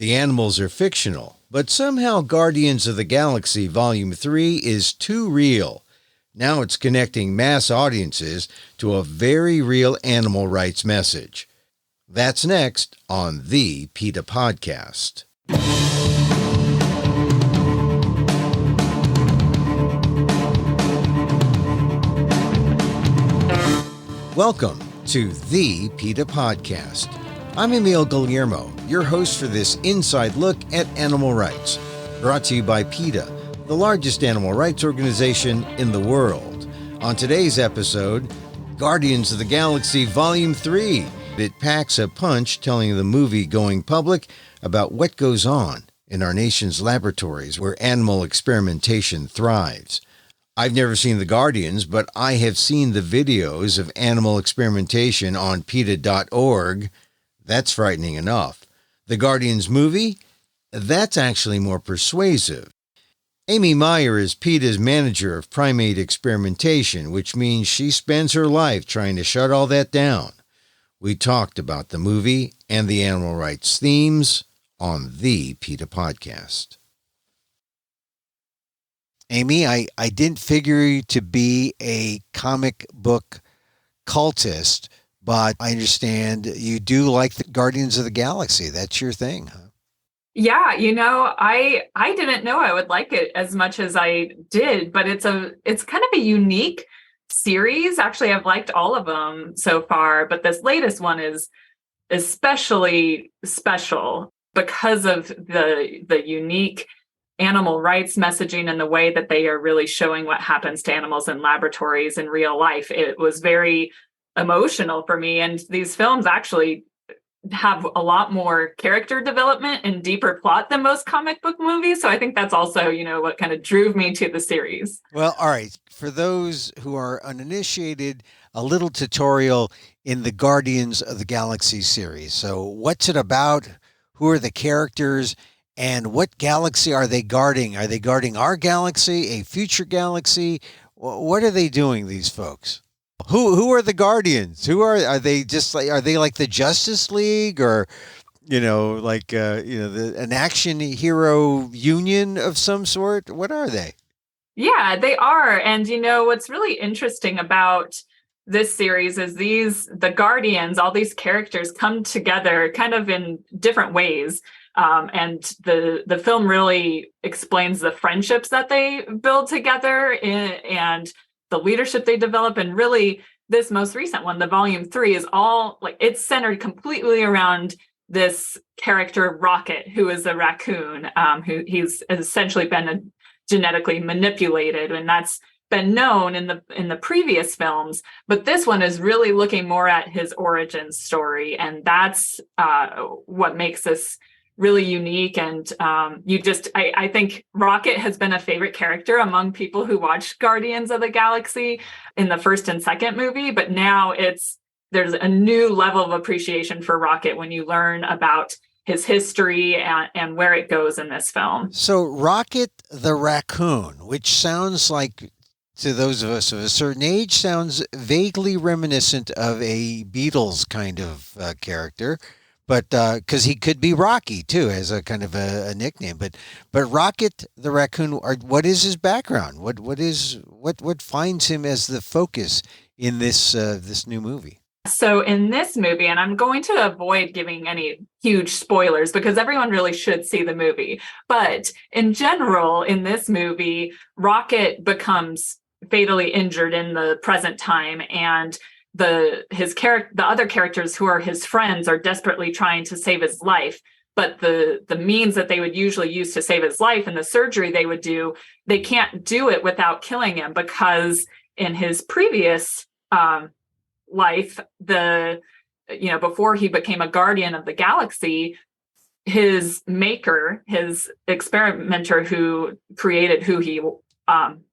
The animals are fictional, but somehow Guardians of the Galaxy Vol.3 is too real. Now it's connecting mass audiences to a very real animal rights message. That's next on the PETA Podcast. Welcome to the PETA Podcast. I'm Emil Guillermo, your host for this inside look at animal rights, brought to you by PETA, the largest animal rights organization in the world. On today's episode, Guardians of the Galaxy Vol.3. It packs a punch telling the movie going public about what goes on in our nation's laboratories where animal experimentation thrives. I've never seen the Guardians, but I have seen the videos of animal experimentation on PETA.org. That's frightening enough. The Guardians movie? That's actually more persuasive. Amy Meyer is PETA's manager of primate experimentation, which means she spends her life trying to shut all that down. We talked about the movie and the animal rights themes on the PETA Podcast. Amy, I didn't figure you to be a comic book cultist, but I understand you do like the Guardians of the Galaxy. That's your thing, huh? Yeah, I didn't know I would like it as much as I did, but it's kind of a unique series. Actually, I've liked all of them so far, but this latest one is especially special because of the unique animal rights messaging and the way that they are really showing what happens to animals in laboratories in real life. It was very emotional for me, and these films actually have a lot more character development and deeper plot than most comic book movies. So I think that's also, what kind of drew me to the series. Well, all right. For those who are uninitiated, a little tutorial in the Guardians of the Galaxy series. So what's it about? Who are the characters? And what galaxy are they guarding? Are they guarding our galaxy, a future galaxy? What are they doing, these folks? Who are the Guardians? Are they just like, are they like the Justice League or, an action hero union of some sort? What are they? Yeah, they are. And, what's really interesting about this series is the Guardians, all these characters come together kind of in different ways. And the film really explains the friendships that they build together and the leadership they develop. And really, this most recent one, the Vol.3, is all it's centered completely around this character, Rocket, who is a raccoon, who he's essentially been genetically manipulated. And that's been known in the previous films. But this one is really looking more at his origin story. And that's what makes this really unique. And I think Rocket has been a favorite character among people who watch Guardians of the Galaxy in the first and second movie, but now there's a new level of appreciation for Rocket when you learn about his history and where it goes in this film. So Rocket the Raccoon, which sounds like, to those of us of a certain age, sounds vaguely reminiscent of a Beatles kind of character. But because he could be Rocky too, as a kind of a nickname. But Rocket the Raccoon, what is his background? What finds him as the focus in this new movie? So in this movie, and I'm going to avoid giving any huge spoilers because everyone really should see the movie. But in general, in this movie, Rocket becomes fatally injured in the present time, and the other characters who are his friends are desperately trying to save his life, but the means that they would usually use to save his life and the surgery they would do, they can't do it without killing him, because in his previous life, before he became a guardian of the galaxy, his maker, his experimenter who created who he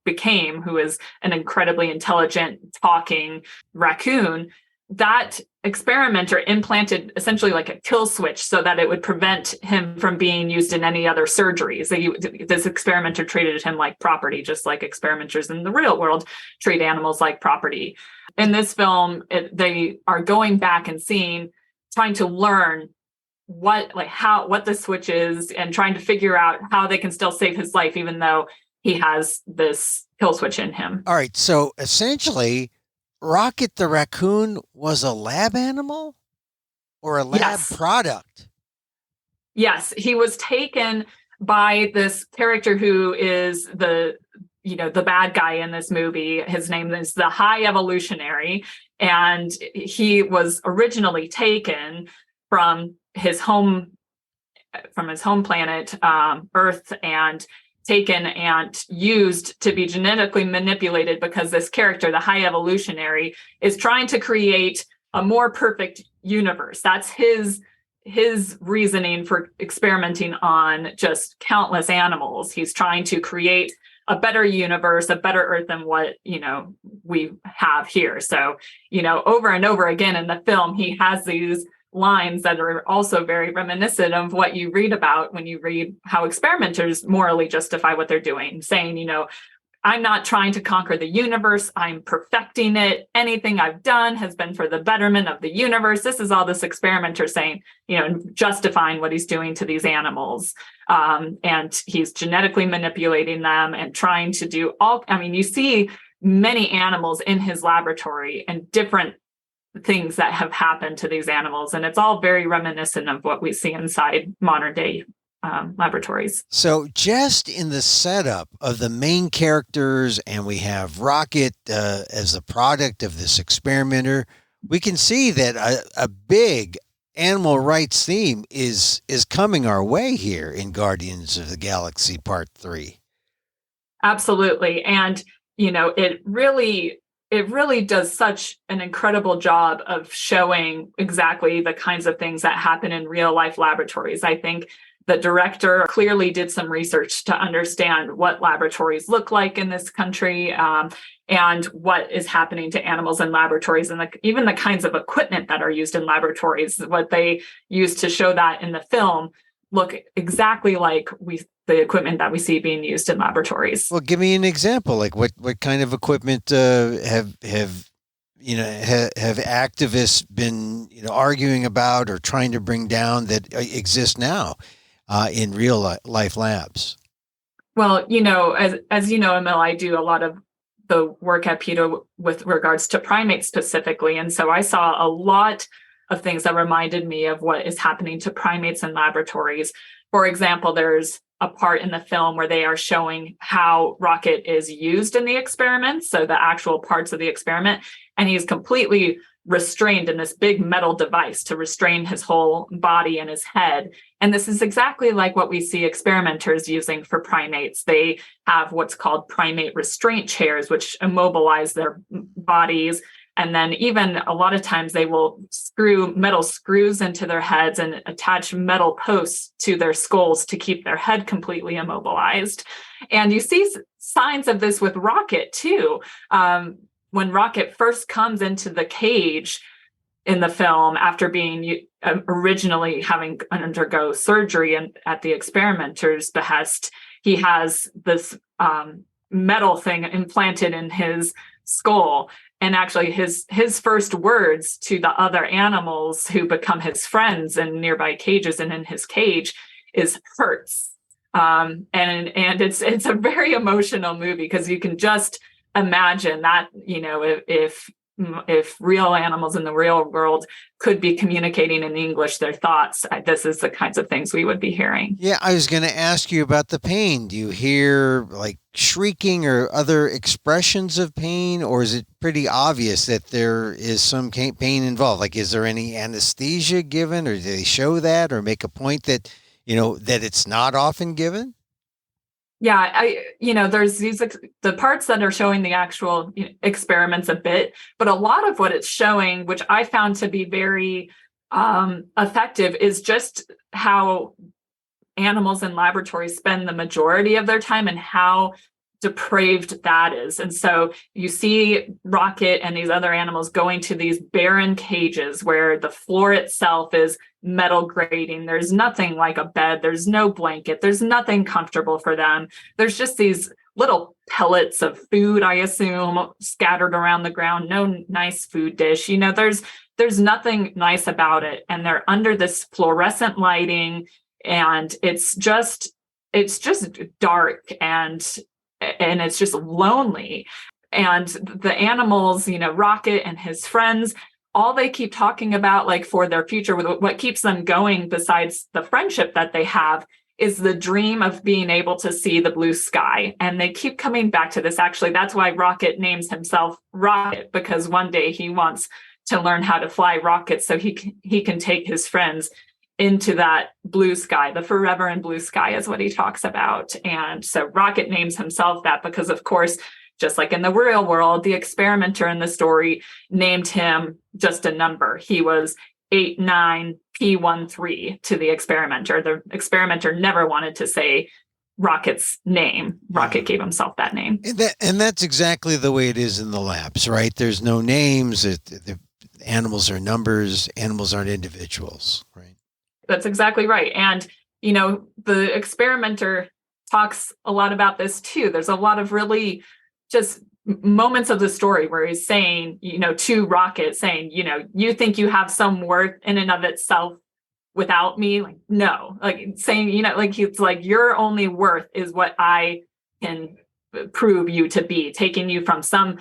became, who is an incredibly intelligent talking raccoon, that experimenter implanted essentially like a kill switch so that it would prevent him from being used in any other surgeries. This experimenter treated him like property, just like experimenters in the real world treat animals like property. In this film, they are going back and trying to learn what the switch is, and trying to figure out how they can still save his life, even though he has this kill switch in him. All right. So essentially, Rocket the raccoon was a lab animal or a lab product? Yes, he was taken by this character who is the bad guy in this movie. His name is the High Evolutionary, and he was originally taken from his home planet, Earth, and taken and used to be genetically manipulated because this character, the High Evolutionary, is trying to create a more perfect universe. That's his reasoning for experimenting on just countless animals. He's trying to create a better universe, a better Earth than what, we have here. So, over and over again in the film, he has these lines that are also very reminiscent of what you read about when you read how experimenters morally justify what they're doing, saying, I'm not trying to conquer the universe. I'm perfecting it. Anything I've done has been for the betterment of the universe. This is all this experimenter saying, justifying what he's doing to these animals. And he's genetically manipulating them and trying to do you see many animals in his laboratory and different things that have happened to these animals. And it's all very reminiscent of what we see inside modern day laboratories. So just in the setup of the main characters, and we have Rocket as the product of this experimenter, we can see that a big animal rights theme is coming our way here in Guardians of the Galaxy Part 3. Absolutely. And, it really does such an incredible job of showing exactly the kinds of things that happen in real life laboratories. I think the director clearly did some research to understand what laboratories look like in this country, and what is happening to animals in laboratories, and even the kinds of equipment that are used in laboratories. What they used to show that in the film look exactly like the equipment that we see being used in laboratories. Well, give me an example. Like what kind of equipment have activists been arguing about or trying to bring down that exist now in real life labs? Well, as you know, Emil, I do a lot of the work at PETA with regards to primates specifically. And so I saw a lot of things that reminded me of what is happening to primates in laboratories. For example, there's a part in the film where they are showing how Rocket is used in the experiments, so the actual parts of the experiment, and he's completely restrained in this big metal device to restrain his whole body and his head. And this is exactly like what we see experimenters using for primates. They have what's called primate restraint chairs, which immobilize their bodies. And then even a lot of times they will screw metal screws into their heads and attach metal posts to their skulls to keep their head completely immobilized. And you see signs of this with Rocket too. When Rocket first comes into the cage in the film, after being originally having undergo surgery and at the experimenter's behest, he has this metal thing implanted in his skull. And actually his first words to the other animals who become his friends in nearby cages and in his cage is hurts. And it's a very emotional movie, because you can just imagine that, if real animals in the real world could be communicating in English their thoughts, this is the kinds of things we would be hearing. Yeah, I was going to ask you about the pain. Do you hear like shrieking or other expressions of pain, or is it pretty obvious that there is some pain involved? Like, is there any anesthesia given, or do they show that or make a point that, that it's not often given? Yeah, there's the parts that are showing the actual experiments a bit, but a lot of what it's showing, which I found to be very effective, is just how animals in laboratories spend the majority of their time and how depraved that is. And so you see Rocket and these other animals going to these barren cages where the floor itself is metal grating. There's nothing like a bed. There's no blanket. There's nothing comfortable for them. There's just these little pellets of food, I assume, scattered around the ground. No nice food dish. There's nothing nice about it. And they're under this fluorescent lighting, and it's just dark and it's just lonely. And the animals, Rocket and his friends, all they keep talking about, like, for their future, what keeps them going besides the friendship that they have, is the dream of being able to see the blue sky. And they keep coming back to this. Actually, that's why Rocket names himself Rocket, because one day he wants to learn how to fly rockets so he can take his friends into that blue sky. The forever and blue sky is what he talks about. And so Rocket names himself that because, of course, just like in the real world, the experimenter in the story named him just a number. He was 89P13 to the experimenter. The experimenter never wanted to say Rocket's name. Rocket gave himself that name. And that's exactly the way it is in the labs, right? There's no names. The animals are numbers. Animals aren't individuals, right? That's exactly right. And, the experimenter talks a lot about this too. There's a lot of really just moments of the story where he's saying, to Rocket, saying, you think you have some worth in and of itself without me? Like, no, like saying, like he's like, your only worth is what I can prove you to be, taking you from some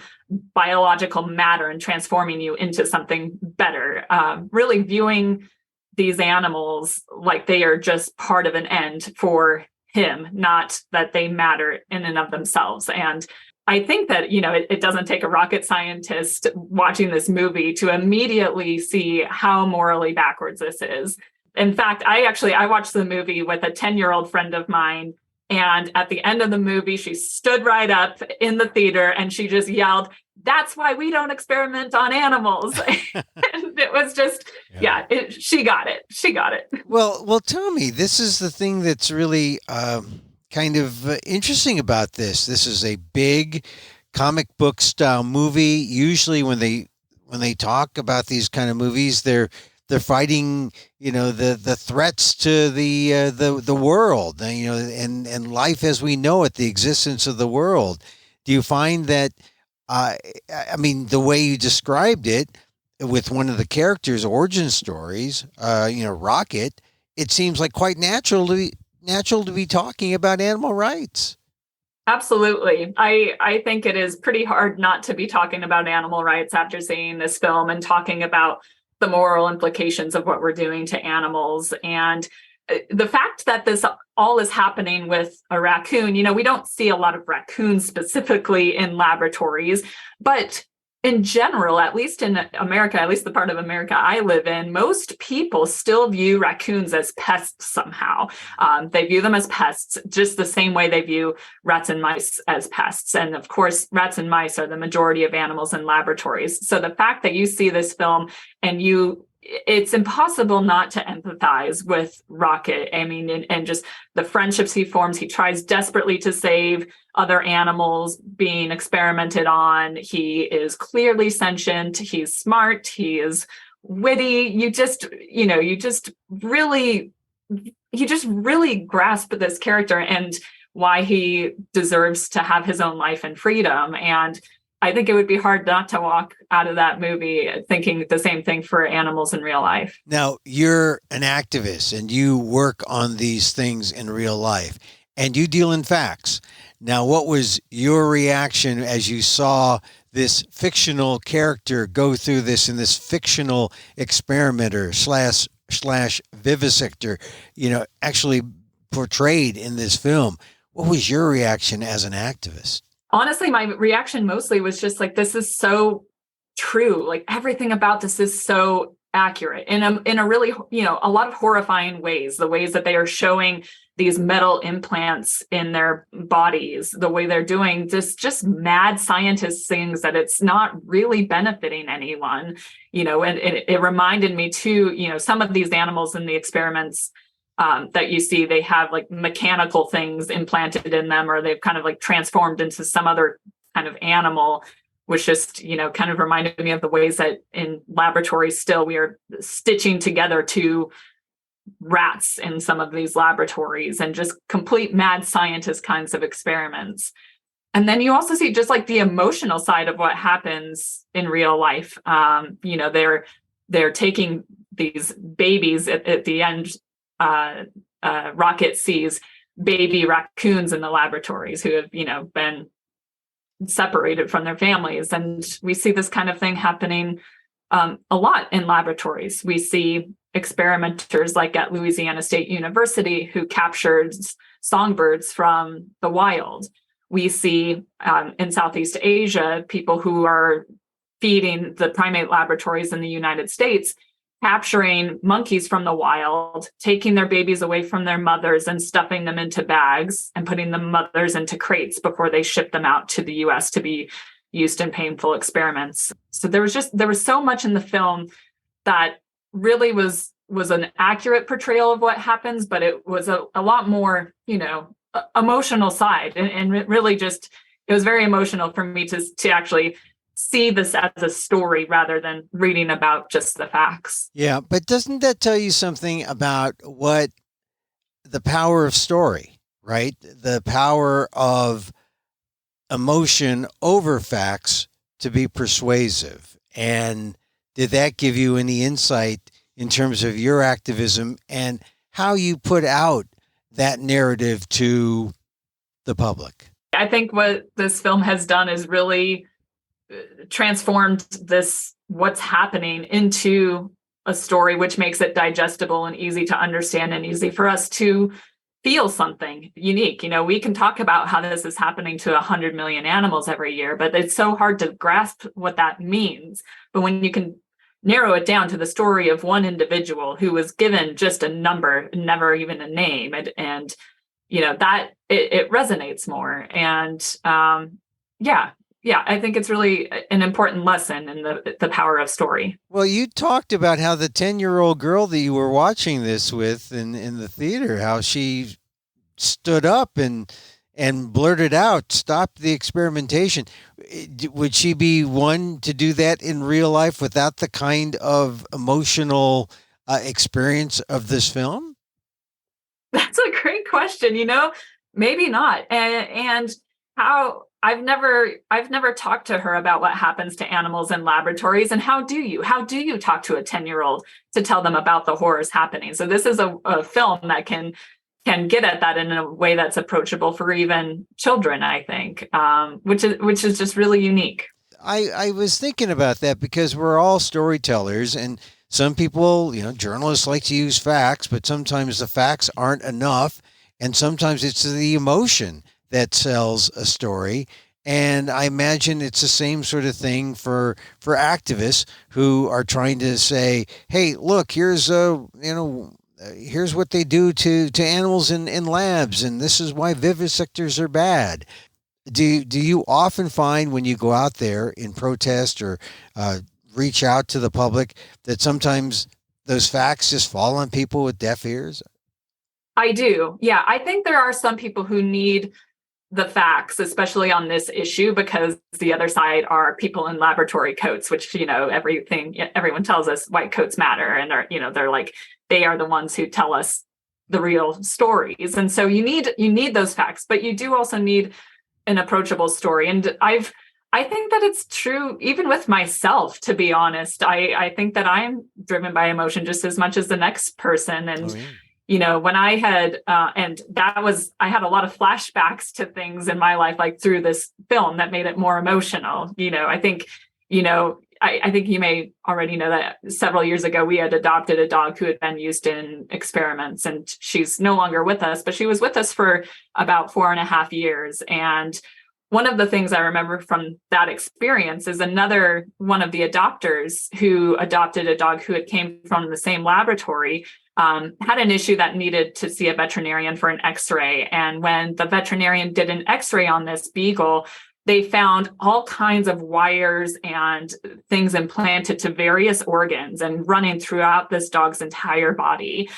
biological matter and transforming you into something better. Really viewing these animals like they are just part of an end for him, not that they matter in and of themselves. And I think that, it doesn't take a rocket scientist watching this movie to immediately see how morally backwards this is. In fact, I watched the movie with a 10-year-old friend of mine. And at the end of the movie, she stood right up in the theater and she just yelled, "That's why we don't experiment on animals." And it was just, she got it. She got it. Well, tell me, this is the thing that's really kind of interesting about this. This is a big comic book style movie. Usually when they talk about these kind of movies, they're fighting, the threats to the world, and life as we know it, the existence of the world. Do you find that, the way you described it with one of the characters' origin stories, Rocket, it seems like quite natural to be talking about animal rights. Absolutely. I think it is pretty hard not to be talking about animal rights after seeing this film and talking about the moral implications of what we're doing to animals. And the fact that this all is happening with a raccoon, we don't see a lot of raccoons specifically in laboratories, but in general, at least in America, at least the part of America I live in, most people still view raccoons as pests somehow. They view them as pests just the same way they view rats and mice as pests. And of course, rats and mice are the majority of animals in laboratories. So the fact that you see this film and it's impossible not to empathize with Rocket. And just the friendships he forms. He tries desperately to save other animals being experimented on. He is clearly sentient. He's smart. He is witty. You just really grasp this character and why he deserves to have his own life and freedom. And I think it would be hard not to walk out of that movie thinking the same thing for animals in real life. Now, you're an activist and you work on these things in real life and you deal in facts. Now, what was your reaction as you saw this fictional character go through this in this fictional experimenter slash vivisector, actually portrayed in this film? What was your reaction as an activist? Honestly, my reaction mostly was just like, this is so true. Like everything about this is so accurate in a really, a lot of horrifying ways, the ways that they are showing these metal implants in their bodies, the way they're doing just mad scientist things that it's not really benefiting anyone, and it reminded me too, some of these animals in the experiments that you see, they have like mechanical things implanted in them, or they've kind of like transformed into some other kind of animal, which just, kind of reminded me of the ways that in laboratories still we are stitching together two rats in some of these laboratories and just complete mad scientist kinds of experiments. And then you also see just like the emotional side of what happens in real life. They're taking these babies at the end. Rocket sees baby raccoons in the laboratories who have, been separated from their families. And we see this kind of thing happening a lot in laboratories. We see experimenters like at Louisiana State University who captured songbirds from the wild. We see in Southeast Asia, people who are feeding the primate laboratories in the United States, capturing monkeys from the wild, taking their babies away from their mothers and stuffing them into bags and putting the mothers into crates before they ship them out to the US to be used in painful experiments. So there was so much in the film that really was an accurate portrayal of what happens, but it was a lot more, emotional side. And really it was very emotional for me to actually see this as a story rather than reading about just the facts. Yeah, but doesn't that tell you something about what the power of story, right? The power of emotion over facts to be persuasive. And did that give you any insight in terms of your activism and how you put out that narrative to the public? I think what this film has done is really transformed what's happening into a story, which makes it digestible and easy to understand and easy for us to feel something unique. We can talk about how this is happening to 100 million animals every year, but it's so hard to grasp what that means. But when you can narrow it down to the story of one individual who was given just a number, never even a name, and that it resonates more. And I think it's really an important lesson in the power of story. Well, you talked about how the 10-year-old girl that you were watching this with in the theater, how she stood up and blurted out, "Stop the experimentation." Would she be one to do that in real life without the kind of emotional experience of this film? That's a great question. Maybe not. And how I've never talked to her about what happens to animals in laboratories. And how do you talk to a 10-year-old to tell them about the horrors happening? So this is a film that can get at that in a way that's approachable for even children, I think, which is just really unique. I was thinking about that because we're all storytellers, and some people, journalists like to use facts, but sometimes the facts aren't enough. And sometimes it's the emotion that sells a story. And I imagine it's the same sort of thing for activists who are trying to say, hey, look, here's what they do to animals in labs, and this is why vivisectors are bad. Do you often find when you go out there in protest or reach out to the public that sometimes those facts just fall on people with deaf ears? I do. Yeah, I think there are some people who need the facts, especially on this issue, because the other side are people in laboratory coats, which, everyone tells us white coats matter. And they're like, they are the ones who tell us the real stories. And so you need those facts, but you do also need an approachable story. And I think that it's true even with myself, to be honest. I think that I'm driven by emotion just as much as the next person. And when I had, I had a lot of flashbacks to things in my life, like through this film, that made it more emotional. I think you may already know that several years ago, we had adopted a dog who had been used in experiments, and she's no longer with us, but she was with us for about 4.5 years. And one of the things I remember from that experience is another one of the adopters who adopted a dog who had came from the same laboratory had an issue that needed to see a veterinarian for an x-ray. And when the veterinarian did an x-ray on this beagle, they found all kinds of wires and things implanted to various organs and running throughout this dog's entire body.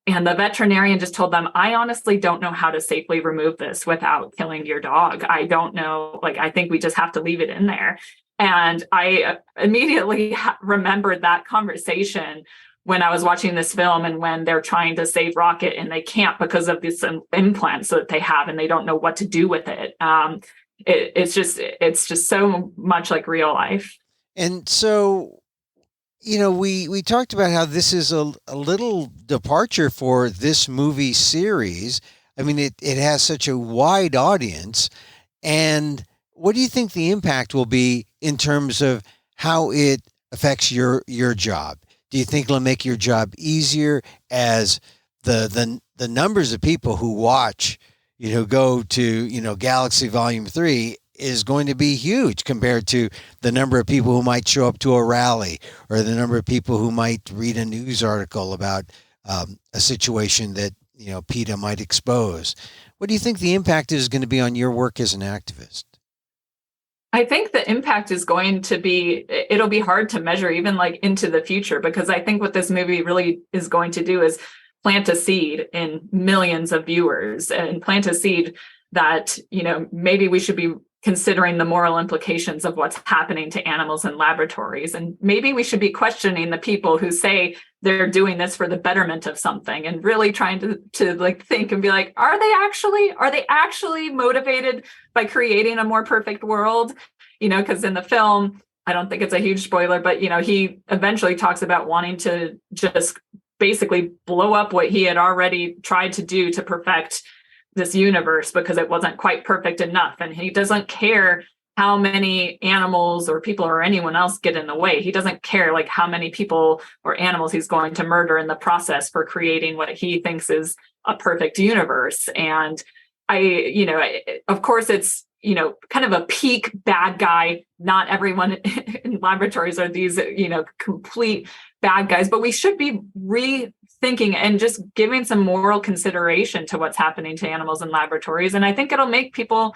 And the veterinarian just told them, I honestly don't know how to safely remove this without killing your dog. I don't know. I think we just have to leave it in there. And I immediately remembered that conversation when I was watching this film, and when they're trying to save Rocket and they can't because of these implants that they have and they don't know what to do with it. it's just so much like real life. And so, we talked about how this is a little departure for this movie series. I mean, it has such a wide audience. And what do you think the impact will be in terms of how it affects your job? Do you think it'll make your job easier as the numbers of people who watch, go to, Galaxy Vol.3 is going to be huge compared to the number of people who might show up to a rally or the number of people who might read a news article about a situation that, PETA might expose? What do you think the impact is going to be on your work as an activist? I think the impact is going to be, it'll be hard to measure even like into the future, because I think what this movie really is going to do is plant a seed in millions of viewers and plant a seed that, maybe we should be considering the moral implications of what's happening to animals in laboratories. And maybe we should be questioning the people who say they're doing this for the betterment of something, and really trying to like think and be like, are they actually motivated by creating a more perfect world? Because in the film, I don't think it's a huge spoiler, but he eventually talks about wanting to just basically blow up what he had already tried to do to perfect this universe, because it wasn't quite perfect enough. And he doesn't care how many animals or people or anyone else get in the way. He doesn't care like how many people or animals he's going to murder in the process for creating what he thinks is a perfect universe. And of course it's, kind of a peak bad guy. Not everyone in laboratories are these, complete bad guys, but we should be rethinking and just giving some moral consideration to what's happening to animals in laboratories. And I think it'll make people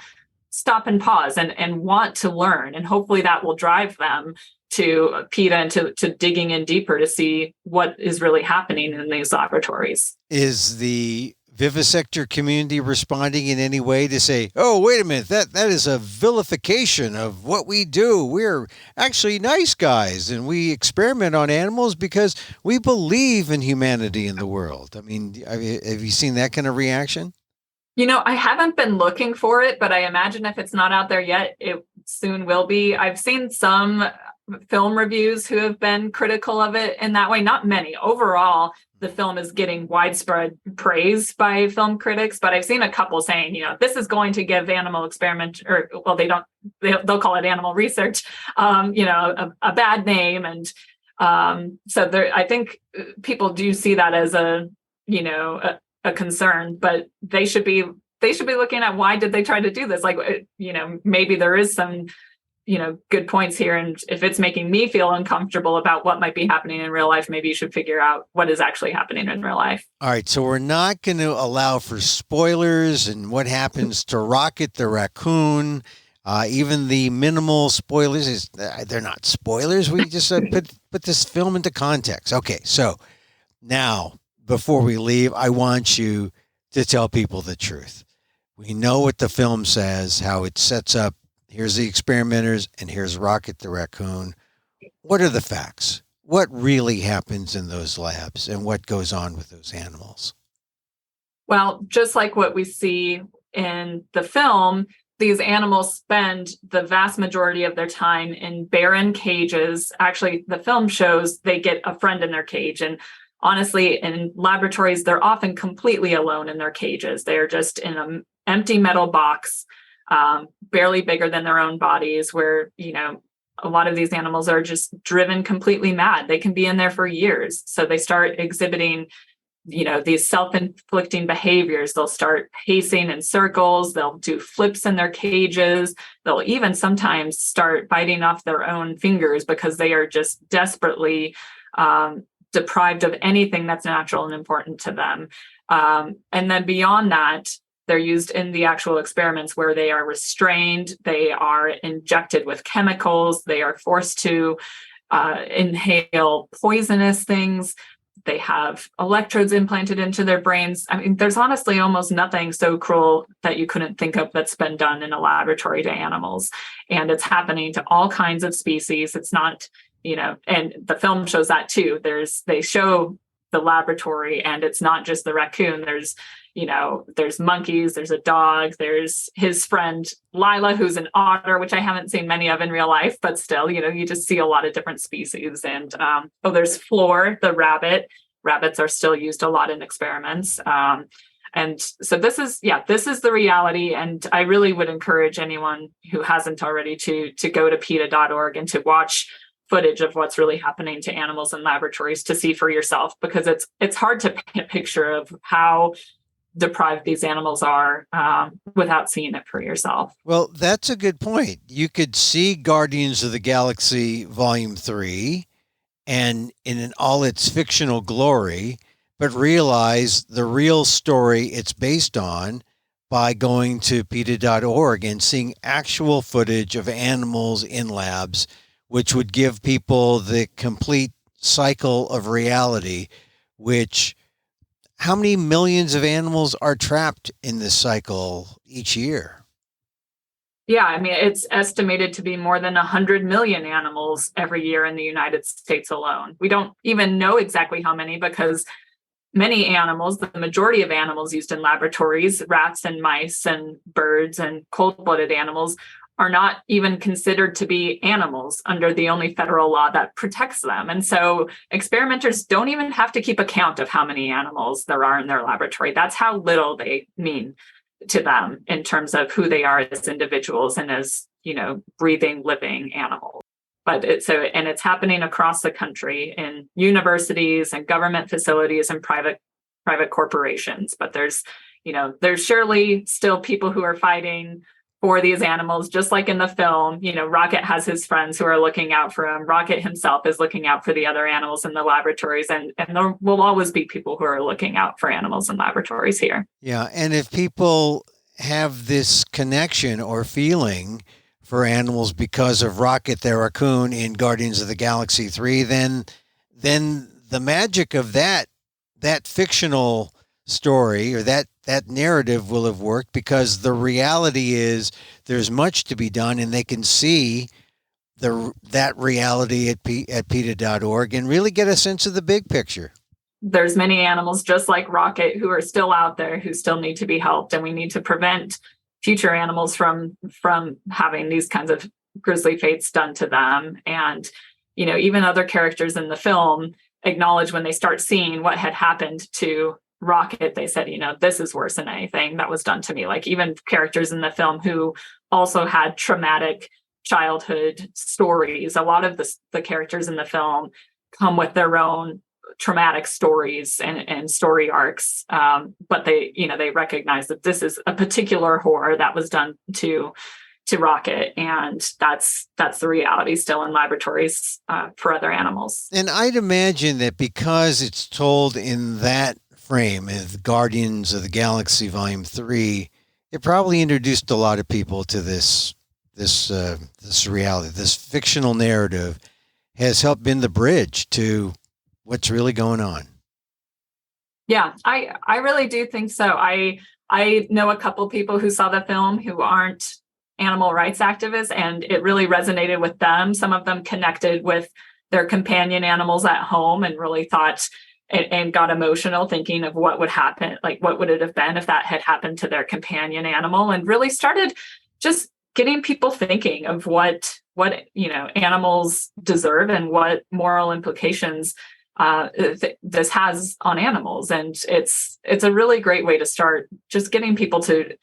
stop and pause and want to learn. And hopefully that will drive them to PETA and to digging in deeper to see what is really happening in these laboratories. Is the vivisector community responding in any way to say, oh, wait a minute, that is a vilification of what we do. We're actually nice guys and we experiment on animals because we believe in humanity in the world? I mean, have you seen that kind of reaction? I haven't been looking for it, but I imagine if it's not out there yet, it soon will be. I've seen some film reviews who have been critical of it in that way. Not many. Overall, the film is getting widespread praise by film critics, but I've seen a couple saying, this is going to give animal experiment, or well, they'll call it animal research, a bad name. And so there, I think people do see that as a concern, but they should be looking at why did they try to do this? Like, maybe there is some, good points here. And if it's making me feel uncomfortable about what might be happening in real life, maybe you should figure out what is actually happening in real life. All right. So we're not going to allow for spoilers and what happens to Rocket the Raccoon. Even the minimal spoilers, they're not spoilers. We just put this film into context. Okay. So now, before we leave, I want you to tell people the truth. We know what the film says, how it sets up. Here's the experimenters, and here's Rocket the Raccoon. What are the facts? What really happens in those labs, and what goes on with those animals? Well, just like what we see in the film, these animals spend the vast majority of their time in barren cages. Actually, the film shows they get a friend in their cage. And honestly, in laboratories, they're often completely alone in their cages. They are just in an empty metal box, barely bigger than their own bodies, where, a lot of these animals are just driven completely mad. They can be in there for years. So they start exhibiting, these self-inflicting behaviors. They'll start pacing in circles. They'll do flips in their cages. They'll even sometimes start biting off their own fingers because they are just desperately deprived of anything that's natural and important to them. And then beyond that, they're used in the actual experiments where they are restrained, they are injected with chemicals, they are forced to inhale poisonous things, they have electrodes implanted into their brains. I mean, there's honestly almost nothing so cruel that you couldn't think of that's been done in a laboratory to animals. And it's happening to all kinds of species. It's not, and the film shows that too. They show the laboratory, and it's not just the raccoon. There's, there's monkeys, there's a dog, there's his friend Lila, who's an otter, which I haven't seen many of in real life, but still, you just see a lot of different species. And there's Floor, the rabbit. Rabbits are still used a lot in experiments. And so this is the reality. And I really would encourage anyone who hasn't already to go to PETA.org and to watch footage of what's really happening to animals in laboratories to see for yourself, because it's hard to paint a picture of how deprived these animals are without seeing it for yourself. Well, that's a good point. You could see Guardians of the Galaxy Vol.3 and in all its fictional glory, but realize the real story it's based on by going to PETA.org and seeing actual footage of animals in labs, which would give people the complete cycle of reality, which how many millions of animals are trapped in this cycle each year? Yeah, I mean, it's estimated to be more than 100 million animals every year in the United States alone. We don't even know exactly how many, because many animals, the majority of animals used in laboratories, rats and mice and birds and cold-blooded animals, are not even considered to be animals under the only federal law that protects them. And so experimenters don't even have to keep account of how many animals there are in their laboratory. That's how little they mean to them in terms of who they are as individuals and as, breathing, living animals. But it's happening across the country in universities and government facilities and private corporations. But there's surely still people who are fighting for these animals, just like in the film. Rocket has his friends who are looking out for him. Rocket himself is looking out for the other animals in the laboratories, and there will always be people who are looking out for animals in laboratories here. Yeah, and if people have this connection or feeling for animals because of Rocket the Raccoon in Guardians of the Galaxy 3, then the magic of that fictional story or that narrative will have worked, because the reality is there's much to be done, and they can see that reality at PETA.org and really get a sense of the big picture. There's many animals just like Rocket who are still out there who still need to be helped, and we need to prevent future animals from having these kinds of grisly fates done to them. And even other characters in the film acknowledge when they start seeing what had happened to Rocket, they said, this is worse than anything that was done to me. Like even characters in the film who also had traumatic childhood stories. A lot of the characters in the film come with their own traumatic stories and story arcs. But they recognize that this is a particular horror that was done to Rocket, and that's the reality still in laboratories for other animals. And I'd imagine that because it's told in that frame of Guardians of the Galaxy Vol.3, it probably introduced a lot of people to this reality. This fictional narrative has helped bend the bridge to what's really going on. Yeah, I really do think so. I know a couple people who saw the film who aren't animal rights activists, and it really resonated with them. Some of them connected with their companion animals at home and really thought and got emotional thinking of what would happen, like what would it have been if that had happened to their companion animal, and really started just getting people thinking of what animals deserve and what moral implications this has on animals. And it's a really great way to start just getting people to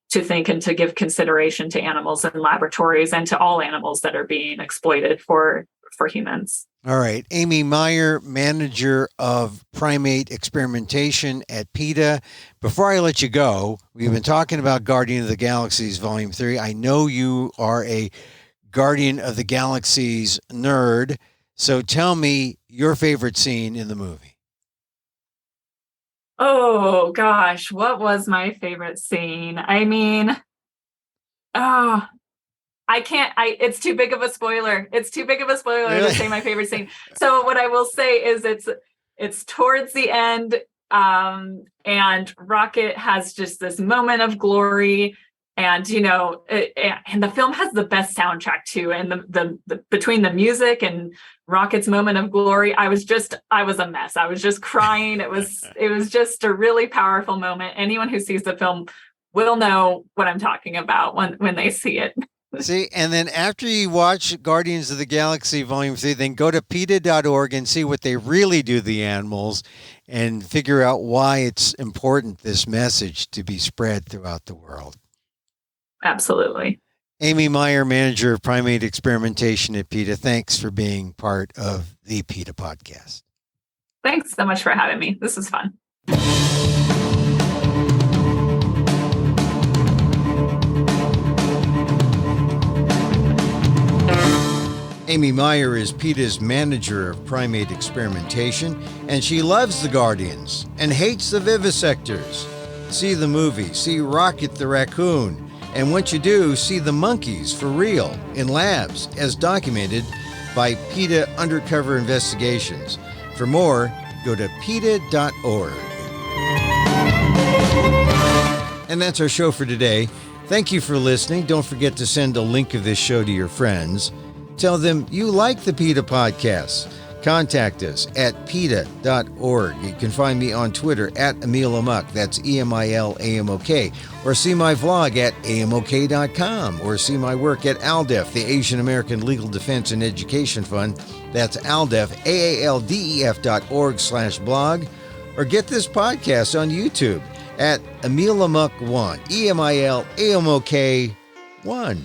think and to give consideration to animals in laboratories and to all animals that are being exploited for humans. All right. Amy Meyer, manager of primate experimentation at PETA. Before I let you go, we've been talking about Guardian of the Galaxies Vol.3. I know you are a Guardian of the Galaxies nerd. So tell me your favorite scene in the movie. Oh, gosh. What was my favorite scene? I mean, it's too big of a spoiler. It's too big of a spoiler Really? to say my favorite scene. So what I will say is it's towards the end, and Rocket has just this moment of glory And, and the film has the best soundtrack too. And the between the music and Rocket's moment of glory, I was a mess. I was just crying. It was just a really powerful moment. Anyone who sees the film will know what I'm talking about when they see it. See, and then after you watch Guardians of the Galaxy Volume 3, then go to PETA.org and see what they really do to the animals and figure out why it's important, this message, to be spread throughout the world. Absolutely. Amy Meyer, manager of primate experimentation at PETA, thanks for being part of the PETA Podcast. Thanks so much for having me. This is fun. Amy Meyer is PETA's manager of primate experimentation, and she loves the Guardians and hates the vivisectors. See the movie, see Rocket the Raccoon, and once you do, see the monkeys for real in labs, as documented by PETA Undercover Investigations. For more, go to PETA.org. And that's our show for today. Thank you for listening. Don't forget to send a link of this show to your friends. Tell them you like the PETA Podcast. Contact us at PETA.org. You can find me on Twitter at Emil Amok, that's EMILAMOK, or see my vlog at AMOK.com, or see my work at ALDEF, the Asian American Legal Defense and Education Fund. That's ALDEF, AALDEF.org/blog, or get this podcast on YouTube at Emil Amok1, EMILAMOK1.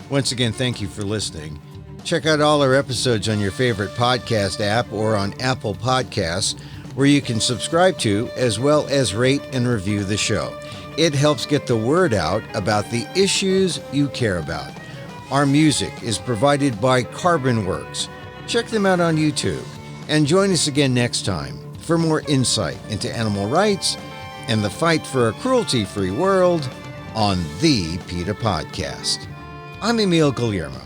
Once again, thank you for listening. Check out all our episodes on your favorite podcast app or on Apple Podcasts, where you can subscribe to, as well as rate and review the show. It helps get the word out about the issues you care about. Our music is provided by Carbon Works. Check them out on YouTube. And join us again next time for more insight into animal rights and the fight for a cruelty-free world on the PETA Podcast. I'm Emil Guillermo.